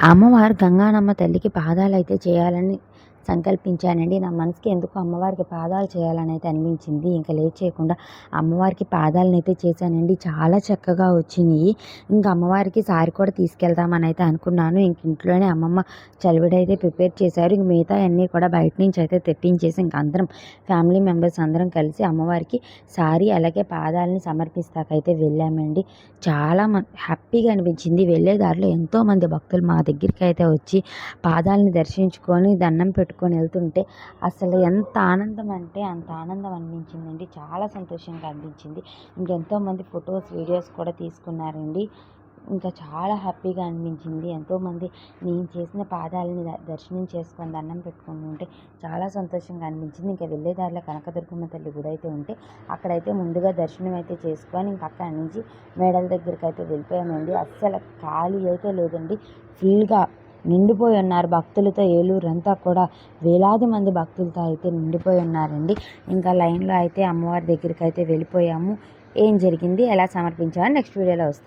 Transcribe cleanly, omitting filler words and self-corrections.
అమ్మవారు గంగానమ్మ తల్లికి పాదాలైతే చేయాలని సంకల్పించానండి. నా మనసుకి ఎందుకో అమ్మవారికి పాదాలు చేయాలని అయితే అనిపించింది. ఇంకా లేట్ చేయకుండా అమ్మవారికి పాదాలనైతే చేశానండి. చాలా చక్కగా వచ్చినియి. ఇంకా అమ్మవారికి సారీ కూడా తీసుకెళ్దామని అయితే అనుకున్నాను. ఇంక ఇంట్లోనే అమ్మమ్మ చలివిడైతే ప్రిపేర్ చేశారు. ఇంక మిగతా అన్నీ కూడా బయట నుంచి అయితే తెప్పించేసి ఇంక అందరం ఫ్యామిలీ మెంబర్స్ అందరం కలిసి అమ్మవారికి సారీ అలాగే పాదాలని సమర్పిస్తాకైతే వెళ్ళామండి. చాలా హ్యాపీగా అనిపించింది. వెళ్ళే దారిలో ఎంతోమంది భక్తులు మా దగ్గరికి అయితే వచ్చి పాదాలని దర్శించుకొని దండం పెట్టుకొని వెళ్తుంటే అసలు ఎంత ఆనందం అంటే అంత ఆనందం అనిపించిందండి. చాలా సంతోషంగా అనిపించింది. ఇంకెంతోమంది ఫొటోస్ వీడియోస్ కూడా తీసుకున్నారండి. ఇంకా చాలా హ్యాపీగా అనిపించింది. ఎంతోమంది నేను చేసిన పాదాలని దర్శనం చేసుకొని దండం పెట్టుకొని ఉంటే చాలా సంతోషంగా అనిపించింది. ఇంకా వెళ్ళే దారిలో కనకదుర్గమ్మ తల్లి గుడి అయితే ఉంటే అక్కడైతే ముందుగా దర్శనం అయితే చేసుకొని ఇంక అక్కడి నుంచి మేడల దగ్గరికి అయితే వెళ్ళిపోయామండి. అస్సలు ఖాళీ అయితే లేదండి. ఫుల్గా నిండిపోయి ఉన్నారు భక్తులతో. ఏలూరంతా కూడా వేలాది మంది భక్తులతో అయితే నిండిపోయి ఉన్నారండి. ఇంకా లైన్లో అయితే అమ్మవారి దగ్గరికి అయితే వెళ్ళిపోయాము. ఏం జరిగింది ఎలా సమర్పించామని నెక్స్ట్ వీడియోలో వస్తుంది.